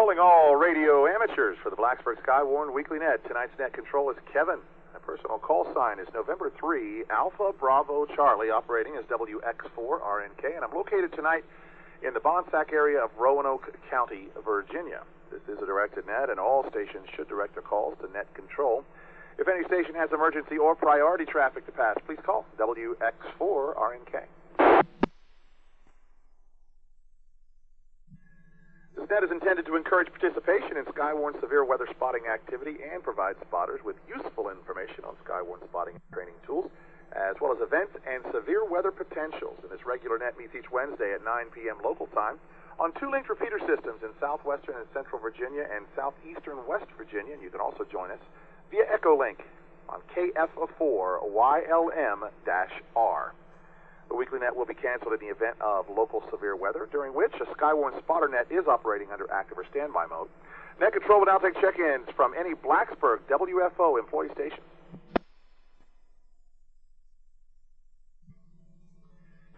Calling all radio amateurs for the Blacksburg SKYWARN Weekly Net. Tonight's net control is Kevin. My personal call sign is November 3, Alpha Bravo Charlie, operating as WX4RNK, and I'm located tonight in the Bonsack area of Roanoke County, Virginia. This is a directed net, and all stations should direct their calls to net control. If any station has emergency or priority traffic to pass, please call WX4RNK. This net is intended to encourage participation in SKYWARN severe weather spotting activity and provide spotters with useful information on SKYWARN spotting and training tools, as well as events and severe weather potentials. And this regular net meets each Wednesday at 9 p.m. local time on two linked repeater systems in Southwestern and Central Virginia and Southeastern West Virginia. And you can also join us via Echolink on KF4YLM-R. The weekly net will be canceled in the event of local severe weather, during which a SKYWARN spotter net is operating under active or standby mode. Net control will now take check-ins from any Blacksburg WFO employee stations.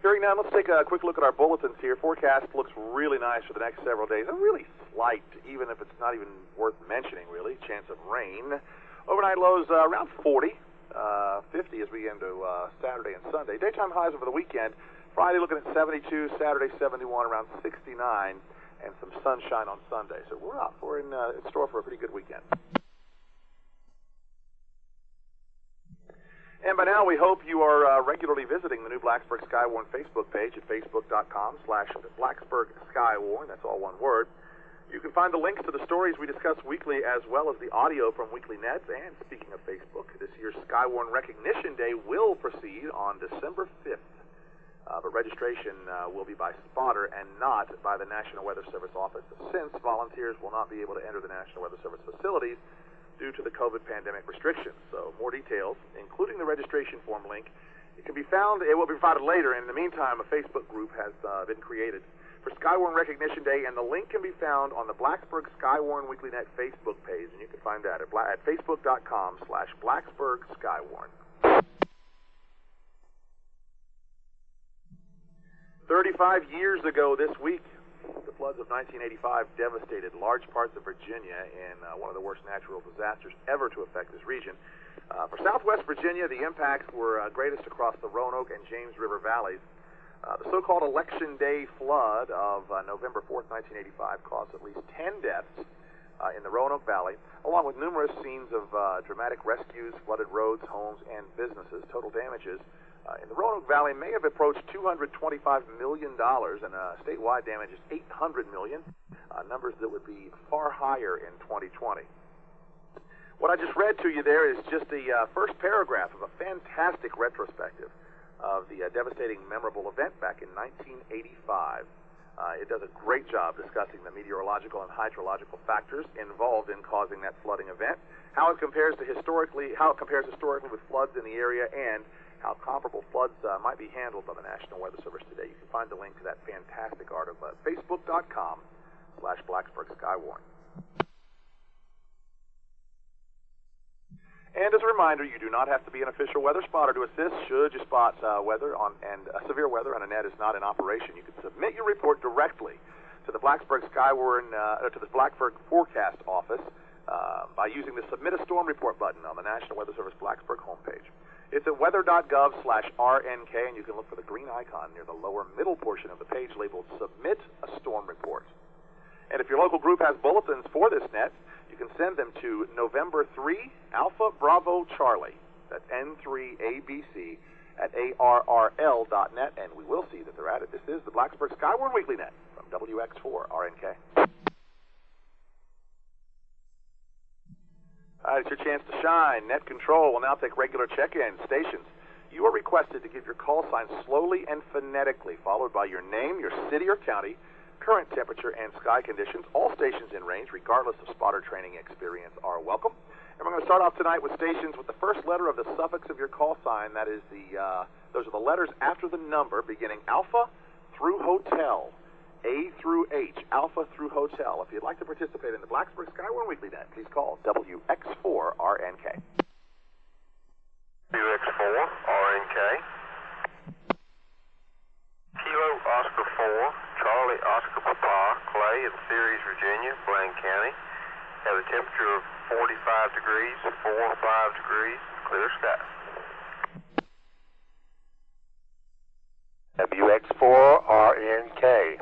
Hearing now, let's take a quick look at our bulletins here. Forecast looks really nice for the next several days. A really slight, even if it's not even worth mentioning, really, chance of rain. Overnight lows around 40. 50 as we get into Saturday and Sunday. Daytime highs over the weekend. Friday looking at 72, Saturday 71, around 69, and some sunshine on Sunday. So we're in store for a pretty good weekend. And by now we hope you are regularly visiting the new Blacksburg SKYWARN Facebook page at facebook.com/Blacksburg SKYWARN. That's all one word. You can find the links to the stories we discuss weekly as well as the audio from Weekly Nets. And speaking of Facebook, this year's SKYWARN Recognition Day will proceed on December 5th. But registration will be by spotter and not by the National Weather Service office, since volunteers will not be able to enter the National Weather Service facilities due to the COVID pandemic restrictions. So more details, including the registration form link, it will be provided later. And in the meantime, a Facebook group has been created for SKYWARN Recognition Day, and the link can be found on the Blacksburg SKYWARN Weekly Net Facebook page, and you can find that at facebook.com/Blacksburg SKYWARN. 35 years ago this week, the floods of 1985 devastated large parts of Virginia in one of the worst natural disasters ever to affect this region. For Southwest Virginia, the impacts were greatest across the Roanoke and James River valleys. The so-called Election Day flood of November 4th, 1985 caused at least 10 deaths in the Roanoke Valley, along with numerous scenes of dramatic rescues, flooded roads, homes, and businesses. Total damages in the Roanoke Valley may have approached $225 million, and statewide damages $800 million, numbers that would be far higher in 2020. What I just read to you there is just the first paragraph of a fantastic retrospective of the devastating, memorable event back in 1985. It does a great job discussing the meteorological and hydrological factors involved in causing that flooding event, how it compares historically with floods in the area, and how comparable floods might be handled by the National Weather Service today. You can find the link to that fantastic article at facebook.com/Blacksburg SKYWARN. And as a reminder, you do not have to be an official weather spotter to assist should you spot severe weather and a net is not in operation. You can submit your report directly to the Blacksburg to the Blacksburg Forecast Office by using the Submit a Storm Report button on the National Weather Service Blacksburg homepage. It's at weather.gov/RNK, and you can look for the green icon near the lower middle portion of the page labeled Submit a Storm Report. And if your local group has bulletins for this net, you can send them to November 3, Alpha Bravo Charlie, that's N3ABC, at ARRL.net, and we will see that they're added. This is the Blacksburg SKYWARN Weekly Net from WX4RNK. All right, it's your chance to shine. Net control will now take regular check-in. Stations, you are requested to give your call sign slowly and phonetically, followed by your name, your city or county, current temperature, and sky conditions. All stations in range, regardless of spotter training experience, are welcome. And we're going to start off tonight with stations with the first letter of the suffix of your call sign. That is those are the letters after the number, beginning Alpha through Hotel, A through H, Alpha through Hotel. If you'd like to participate in the Blacksburg SKYWARN Weekly Net, please call WX4RNK. WX4RNK. Kilo Oscar 4, Charlie Oscar Papa, Clay in Ceres, Virginia, Blaine County. Have a temperature of 45 degrees, 45 degrees, clear skies. WX4RNK.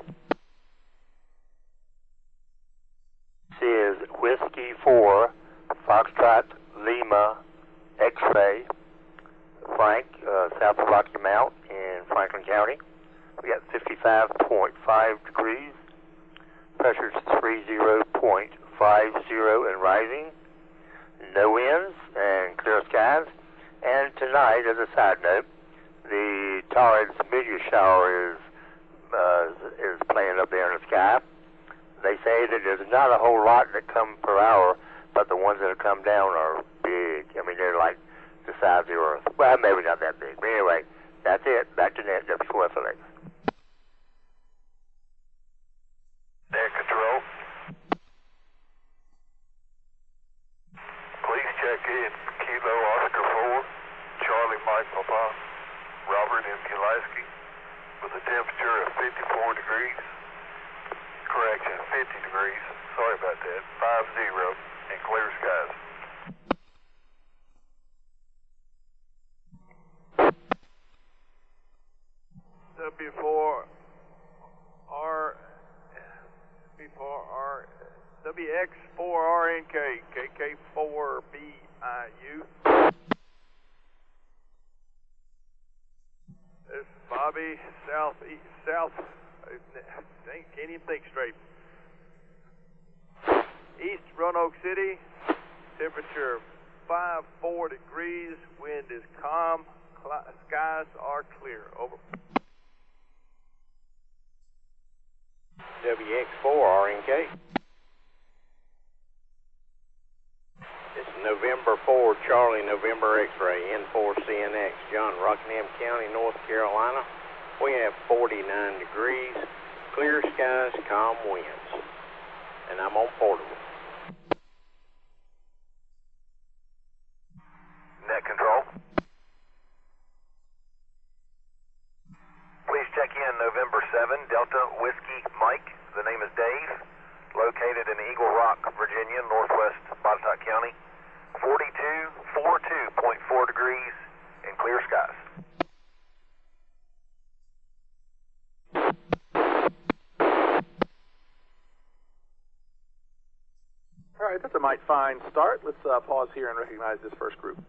This is Whiskey 4, Foxtrot Lima X-ray, Frank, south of Rocky Mount in Franklin County. We got 55.5 degrees, pressure's 30.50 and rising, no winds and clear skies. And tonight, as a side note, the torrid meteor shower is playing up there in the sky. They say that there's not a whole lot that come per hour, but the ones that have come down are big. I mean, they're like the size of the Earth. Well, maybe not that big. But anyway, that's it. Back to net, W4FLX. Air control. Please check in Kilo Oscar 4, Charlie Mike Papa, Robert in Pulaski, with a temperature of 54 degrees. Correction, 50 degrees. Sorry about that. 50 and clear skies. WX4RNK, KK4BIU. This is Bobby, south, can't even think straight. East Roanoke City, temperature 54 degrees, wind is calm, skies are clear. Over. WX4RNK. This is November 4, Charlie, November X-ray, N4CNX, John, Rockingham County, North Carolina. We have 49 degrees, clear skies, calm winds. And I'm on portable. Net control. Please check in November 7, Delta Whiskey Mike. The name is Dave. Located in Eagle Rock, Virginia, northwest Botetourt County. 42.4 degrees and clear skies. All right, that's a mighty fine start. Let's pause here and recognize this first group.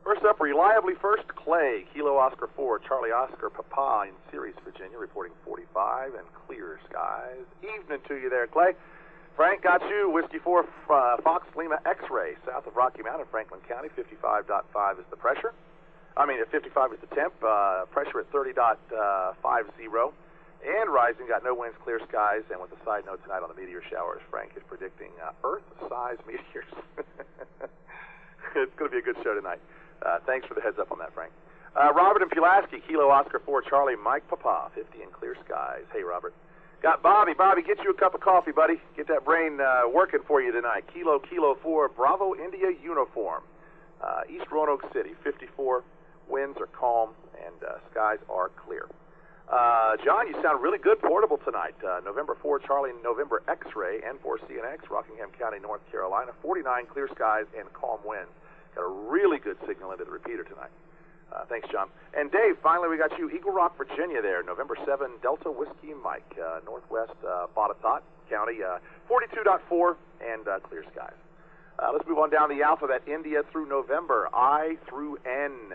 First up, reliably first, Clay, Kilo Oscar 4, Charlie Oscar Papa in Ceres, Virginia, reporting 45 and clear skies. Evening to you there, Clay. Frank got you, Whiskey 4, Fox Lima X-ray, south of Rocky Mount in Franklin County, 55.5 is the pressure. At 55 is the temp, pressure at 30.50. And rising, got no winds, clear skies, and with a side note tonight on the meteor showers, Frank is predicting Earth-sized meteors. It's going to be a good show tonight. Thanks for the heads up on that, Frank. Robert in Pulaski, Kilo Oscar 4, Charlie Mike Papa, 50 and clear skies. Hey, Robert. Got Bobby. Bobby, get you a cup of coffee, buddy. Get that brain working for you tonight. Kilo 4, Bravo India uniform. East Roanoke City, 54. Winds are calm and skies are clear. John, you sound really good portable tonight. November 4, Charlie, November X-ray, N4CNX, Rockingham County, North Carolina, 49 clear skies and calm winds. Got a really good signal into the repeater tonight. Thanks, John. And Dave, finally we got you, Eagle Rock, Virginia there, November 7, Delta Whiskey Mike, northwest Botetourt County, 42.4 and clear skies. Let's move on down the alphabet, India through November, I through N.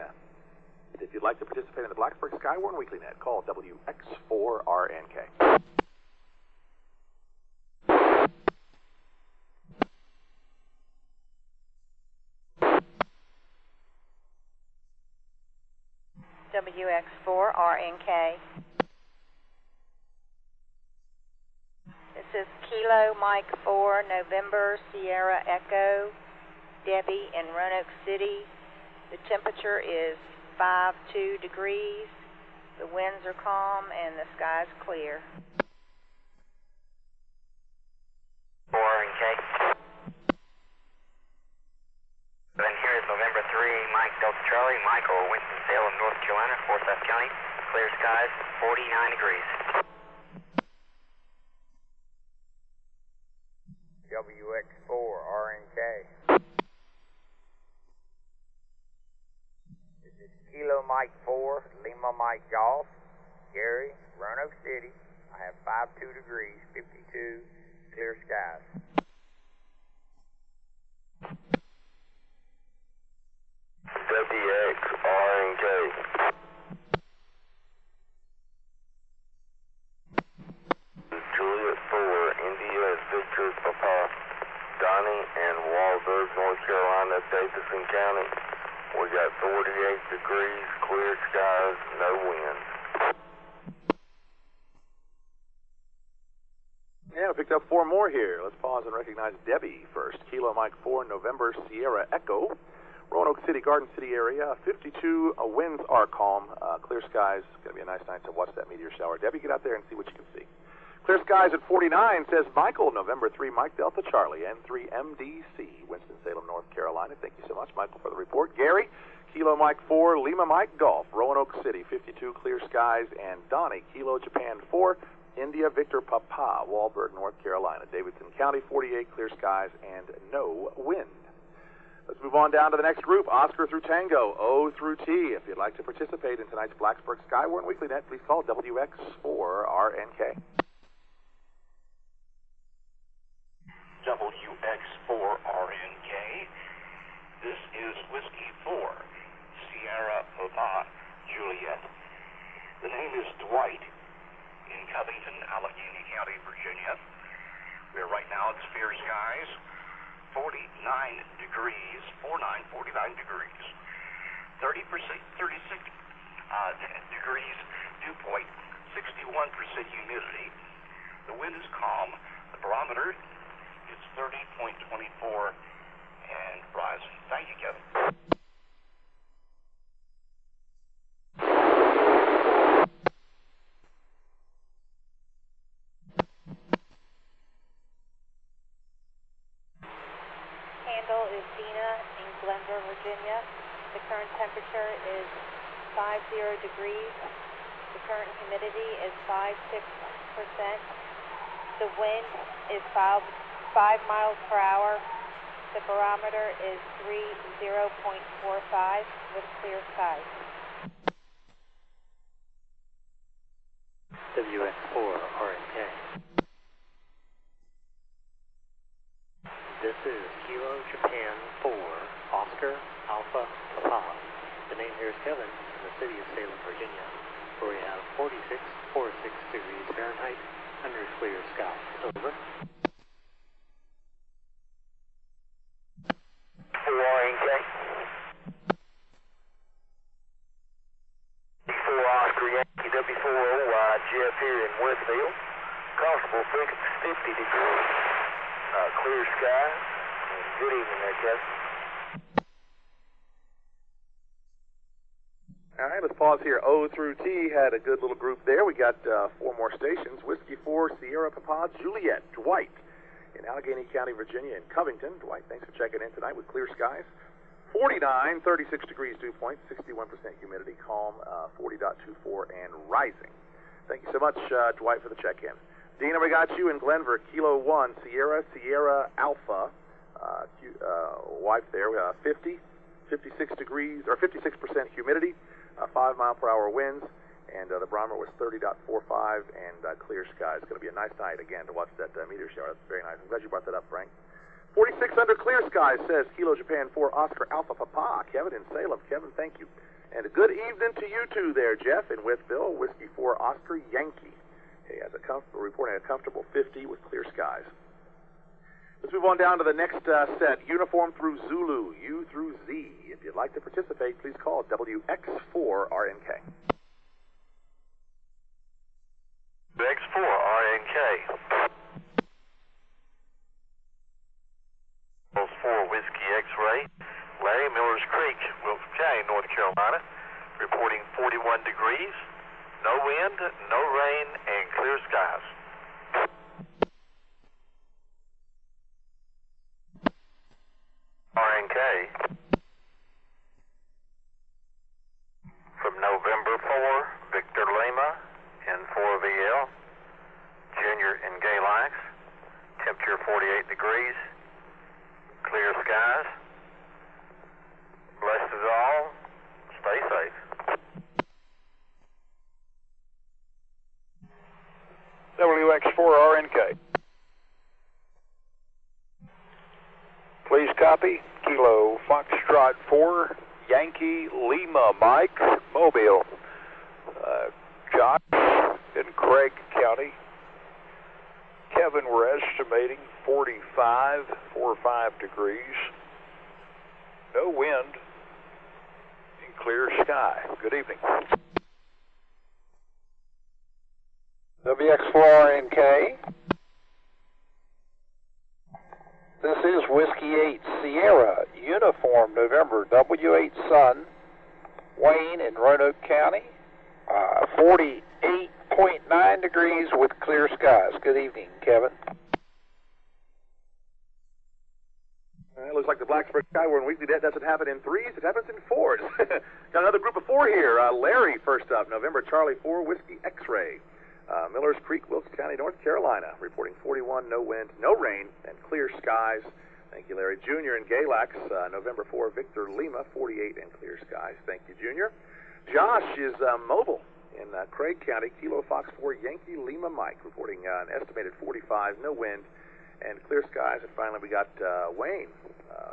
If you'd like to participate in the Blacksburg SKYWARN Weekly Net, call WX4RNK. WX4RNK. This is Kilo Mike 4, November Sierra Echo, Debbie in Roanoke City. The temperature is 52 degrees. The winds are calm and the sky's clear. 4RNK. Then here is November 3, Mike Delta Charlie, Michael, Winston-Salem, North Carolina, Forsyth County, clear skies, 49 degrees. WX4 RNK. This is Kilo Mike 4, Lima Mike Golf, Gary, Roanoke City. I have 52 degrees, 52, clear skies. WX RNK. Juliet 4, India, Victor, Papa, Donnie, and Walberg, North Carolina, Davidson County. We got 48 degrees, clear skies, no wind. Yeah, we picked up 4 more here. Let's pause and recognize Debbie first. Kilo Mike 4, November Sierra Echo. Roanoke City, Garden City area, 52, winds are calm, clear skies. Going to be a nice night to watch that meteor shower. Debbie, get out there and see what you can see. Clear skies at 49, says Michael, November 3, Mike Delta Charlie, N3ABC, Winston-Salem, North Carolina. Thank you so much, Michael, for the report. Gary, Kilo Mike 4, Lima Mike Golf, Roanoke City, 52, clear skies. And Donnie, Kilo Japan 4, India Victor Papa, Walberg, North Carolina, Davidson County, 48, clear skies and no wind. Let's move on down to the next group, Oscar through Tango, O through T. If you'd like to participate in tonight's Blacksburg SKYWARN Weekly Net, please call WX4RNK. WX4RNK. This is Whiskey 4, Sierra Papa, Juliet. The name is Dwight in Covington, Allegheny County, Virginia. We're right now at Severe skies, 49 degrees, 49 degrees, 36 degrees dew point, 61% humidity. The wind is calm. The barometer is 30.24 and rising. Thank you, Kevin. Is Dina in Glenver, Virginia. The current temperature is 50 degrees. The current humidity is 56%. The wind is 5 miles per hour. The barometer is 30.45 with clear skies. WX4RNK. This is Kilo Japan 4, Oscar Alpha Papa. The name here is Kevin in the city of Salem, Virginia, where we have 46.46 degrees Fahrenheit under clear skies. Over. 4RNK. 4 Oscar Yankee W4OY, Jeff here in Westfield. Constable frequency 50 degrees. Clear sky. Good evening there, Kevin. All right, let's pause here. O through T had a good little group there. We got 4 more stations. Whiskey 4, Sierra Papa, Juliet, Dwight in Allegheny County, Virginia, and Covington. Dwight, thanks for checking in tonight with clear skies. 49, 36 degrees dew point, 61% humidity, calm, 40.24, and rising. Thank you so much, Dwight, for the check-in. Dina, we got you in Glenver, Kilo 1, Sierra Alpha, wife there, 56 degrees, or 56% humidity, 5 mile per hour winds, and the barometer was 30.45, and clear skies. It's going to be a nice night, again, to watch that meteor shower. That's very nice. I'm glad you brought that up, Frank. 46 under clear skies, says Kilo Japan 4, Oscar Alpha Papa. Kevin in Salem. Kevin, thank you. And a good evening to you two there, Jeff, in Withville, Whiskey 4, Oscar Yankee. He has reporting a comfortable 50 with clear skies. Let's move on down to the next set, Uniform through Zulu, U through Z. If you'd like to participate, please call WX4RNK. WX4RNK. 4 Whiskey X-Ray, Larry, Miller's Creek, Wilson County, North Carolina, reporting 41 degrees, no wind, no rain, and clear skies. RNK. From November 4, degrees. Clear skies. Blessed us all. Stay safe. WX4RNK. Please copy. Kilo Foxtrot 4, Yankee Lima Mike, Mobile. Josh in Craig County. Kevin, we're estimating 45 degrees. No wind. And clear sky. Good evening. WX4RNK. This is Whiskey 8 Sierra Uniform November W8 Sun, Wayne in Roanoke County. 48.9 degrees with clear skies. Good evening, Kevin. It looks like the Blacksburg SKYWARN Weekly Net doesn't happen in threes, it happens in fours. Got another group of four here. Larry first up, November Charlie 4, Whiskey X-Ray. Millers Creek, Wilkes County, North Carolina, reporting 41, no wind, no rain, and clear skies. Thank you, Larry. Junior in Galax, November 4, Victor Lima, 48 and clear skies. Thank you, Junior. Josh is mobile in Craig County, Kilo Fox 4, Yankee Lima Mike, reporting an estimated 45, no wind, and clear skies. And finally, we got Wayne,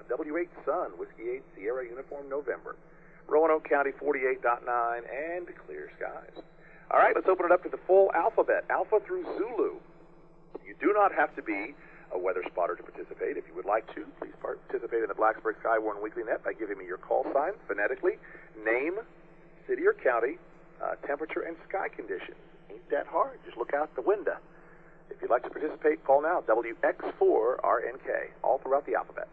W8 Sun, Whiskey 8 Sierra Uniform November, Roanoke County, 48.9 and clear skies. All right, let's open it up to the full alphabet, Alpha through Zulu. You do not have to be a weather spotter to participate. If you would like to, please participate in the Blacksburg SKYWARN Weekly Net by giving me your call sign phonetically, name, city or county, temperature, and sky conditions. Ain't that hard. Just look out the window. If you'd like to participate, call now, WX4RNK, all throughout the alphabet.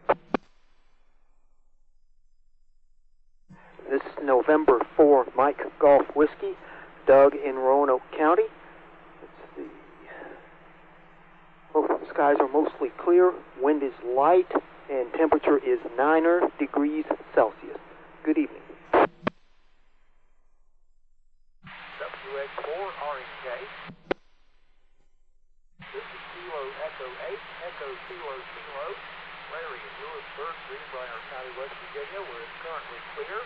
This is November 4, Mike Golf Whiskey, Doug in Roanoke County. Let's see. Both the skies are mostly clear, wind is light, and temperature is 9 degrees Celsius. Good evening. WX4RNK. This is Kilo Echo 8, Echo Kilo Kilo. Larry in Lewisburg, Greenbrier County, West Virginia, where it's currently clear.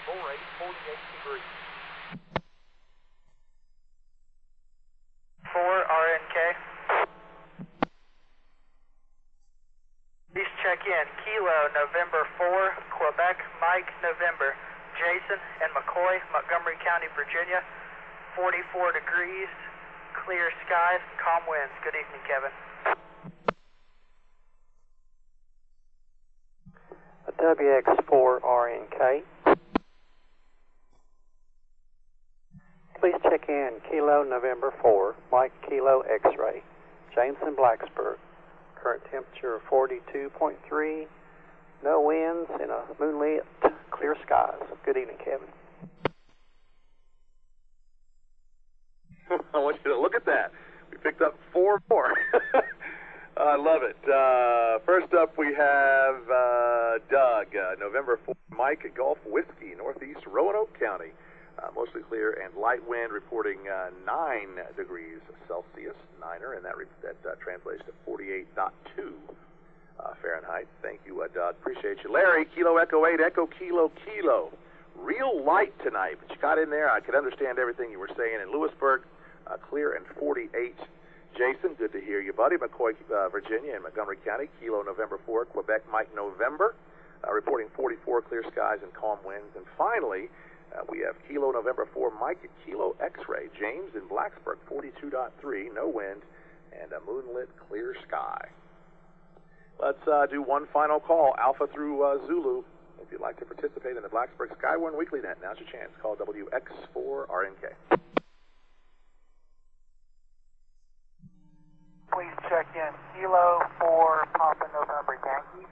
48 degrees. 4 RNK. Please check in. Kilo November 4, Quebec Mike November. Jason and McCoy, Montgomery County, Virginia. 44 degrees, clear skies, calm winds. Good evening, Kevin. WX4RNK. Please check in. Kilo November 4, Mike Kilo X-Ray, James in Blacksburg. Current temperature of 42.3, no winds, and a moonlit, clear skies. Good evening, Kevin. I want you to look at that. We picked up 4 more. I love it. First up, we have Doug, November 4, Mike Golf Whiskey, Northeast Roanoke County. Mostly clear and light wind, reporting 9 degrees Celsius, and that translates to 48.2 Fahrenheit. Thank you, Doug. Appreciate you. Larry, Kilo Echo 8, Echo Kilo Kilo. Real light tonight, but you got in there. I could understand everything you were saying. In Lewisburg, clear and 48. Jason, good to hear you, buddy. McCoy, Virginia, in Montgomery County, Kilo November 4, Quebec Mike November, reporting 44, clear skies and calm winds. And finally, we have Kilo November 4, Mike at Kilo X-Ray, James in Blacksburg, 42.3, no wind, and a moonlit clear sky. Let's do one final call, Alpha through Zulu. If you'd like to participate in the Blacksburg SKYWARN Weekly Net, now's your chance. Call WX4RNK. Please check in. Kilo 4, Papa November Yankee,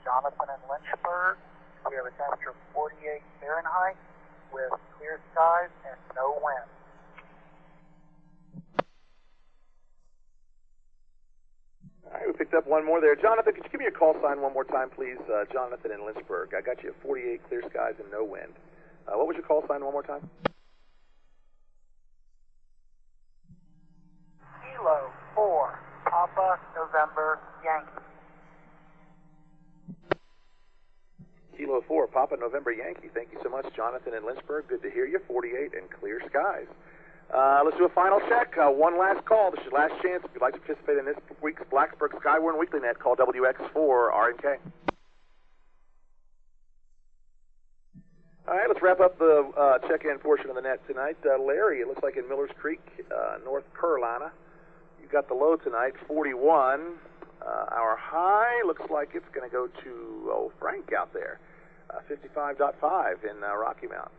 Jonathan in Lynchburg. We have a temperature of 48 Fahrenheit with clear skies and no wind. All right, we picked up one more there. Jonathan, could you give me your call sign one more time, please? Jonathan in Lynchburg. I got you at 48 clear skies and no wind. What was your call sign one more time? Kilo 4, Papa November Yankee, Papa November Yankee. Thank you so much, Jonathan in Lynchburg. Good to hear you. 48 and clear skies. Let's do a final check. One last call. This is your last chance. If you'd like to participate in this week's Blacksburg SKYWARN Weekly Net, call WX4 RNK. All right, let's wrap up the check-in portion of the net tonight. Larry, it looks like in Millers Creek, North Carolina. You got the low tonight, 41. Our high looks like it's going to go to, Frank out there, 55.5 in Rocky Mount.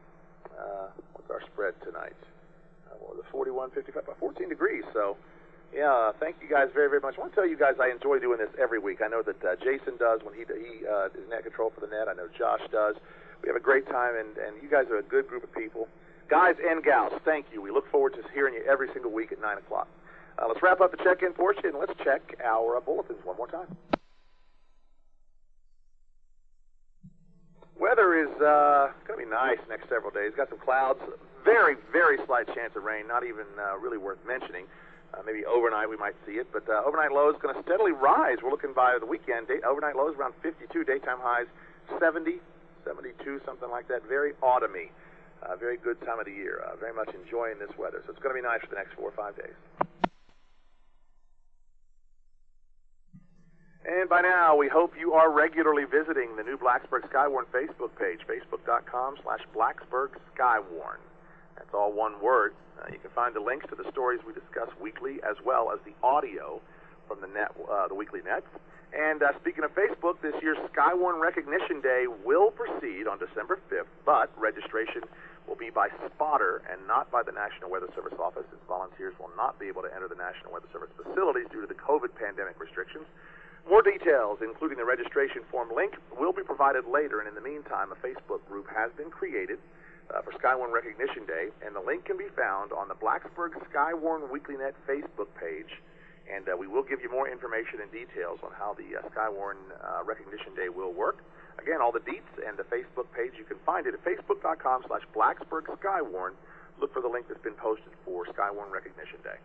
What's our spread tonight? The 41, 55, about 14 degrees. So, yeah, thank you guys very, very much. I want to tell you guys I enjoy doing this every week. I know that Jason does when he is net control for the net. I know Josh does. We have a great time, and you guys are a good group of people. Guys and gals, thank you. We look forward to hearing you every single week at 9 o'clock. Let's wrap up the check-in portion, and let's check our bulletins one more time. Weather is going to be nice next several days. Got some clouds, very, very slight chance of rain, not even really worth mentioning. Maybe overnight we might see it, but overnight lows going to steadily rise. We're looking by the weekend. Overnight lows around 52, daytime highs 70, 72, something like that. Very autumny. Very good time of the year. Very much enjoying this weather. So it's going to be nice for the next 4 or 5 days. And by now, we hope you are regularly visiting the new Blacksburg SKYWARN Facebook page, facebook.com/BlacksburgSkyWARN. That's all one word. You can find the links to the stories we discuss weekly, as well as the audio from the net, the weekly nets. And speaking of Facebook, this year's SKYWARN Recognition Day will proceed on December 5th, but registration will be by spotter and not by the National Weather Service office, as volunteers will not be able to enter the National Weather Service facilities due to the COVID pandemic restrictions. More details, including the registration form link, will be provided later, and in the meantime, a Facebook group has been created for SKYWARN Recognition Day, and the link can be found on the Blacksburg SKYWARN Weekly Net Facebook page, and we will give you more information and details on how the SKYWARN Recognition Day will work. Again, all the deets and the Facebook page, you can find it at facebook.com/BlacksburgSkyWARN. Look for the link that's been posted for SKYWARN Recognition Day.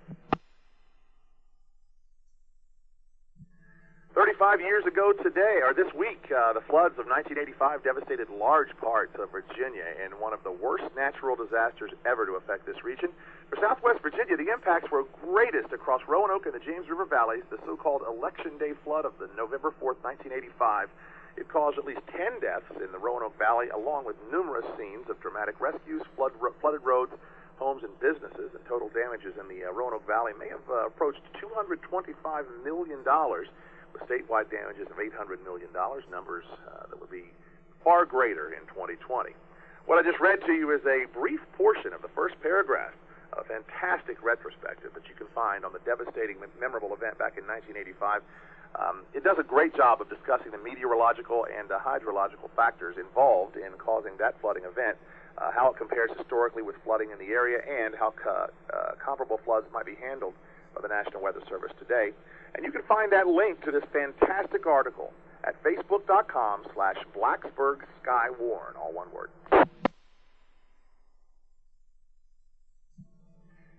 35 years ago today, or this week, the floods of 1985 devastated large parts of Virginia in one of the worst natural disasters ever to affect this region. For Southwest Virginia, the impacts were greatest across Roanoke and the James River valleys. The so-called Election Day flood of the November 4th, 1985. It caused at least 10 deaths in the Roanoke Valley, along with numerous scenes of dramatic rescues, flooded roads, homes, and businesses. And total damages in the Roanoke Valley may have approached $225 million. With statewide damages of $800 million, numbers that would be far greater in 2020. What I just read to you is a brief portion of the first paragraph of a fantastic retrospective that you can find on the devastating, memorable event back in 1985. It does a great job of discussing the meteorological and hydrological factors involved in causing that flooding event, how it compares historically with flooding in the area, and how comparable floods might be handled by the National Weather Service today. And you can find that link to this fantastic article at facebook.com/BlacksburgSkyWARN, all one word.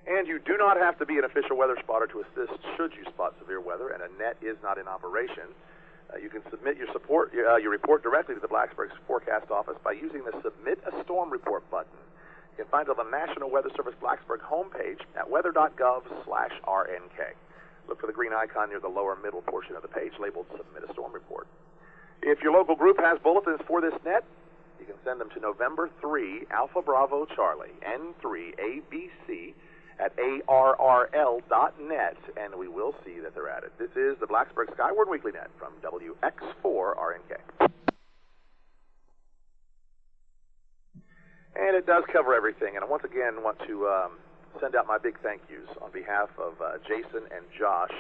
And you do not have to be an official weather spotter to assist should you spot severe weather, and a net is not in operation. You can submit your report directly to the Blacksburg Forecast Office by using the Submit a Storm Report button. You can find it on the National Weather Service Blacksburg homepage at weather.gov/RNK. Look for the green icon near the lower middle portion of the page labeled Submit a Storm Report. If your local group has bulletins for this net, you can send them to November 3 Alpha Bravo Charlie N3ABC at ARRL.net, and we will see that they're added. This is the Blacksburg SKYWARN Weekly Net from WX4 RNK. And it does cover everything, and I once again want to send out my big thank yous on behalf of Jason and Josh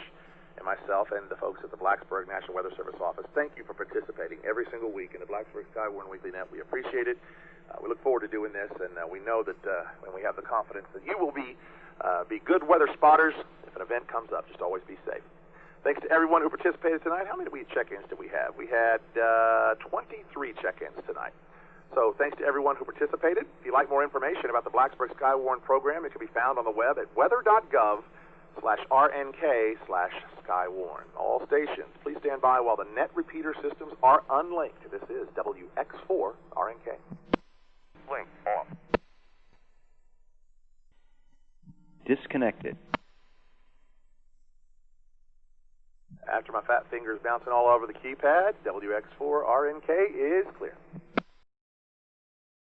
and myself and the folks at the Blacksburg National Weather Service office. Thank you for participating every single week in the Blacksburg SKYWARN Weekly Net. We appreciate it. We look forward to doing this, and we know that when we have the confidence that you will be good weather spotters if an event comes up. Just always be safe. Thanks to everyone who participated tonight. How many check-ins did we have? We had 23 check-ins tonight. So thanks to everyone who participated. If you'd like more information about the Blacksburg SKYWARN program, it can be found on the web at weather.gov/SKYWARN. WX4/RNK/SKYWARN. All stations, please stand by while the net repeater systems are unlinked. This is WX4-RNK. Link off. Disconnected. After my fat fingers bouncing all over the keypad, WX4-RNK is clear.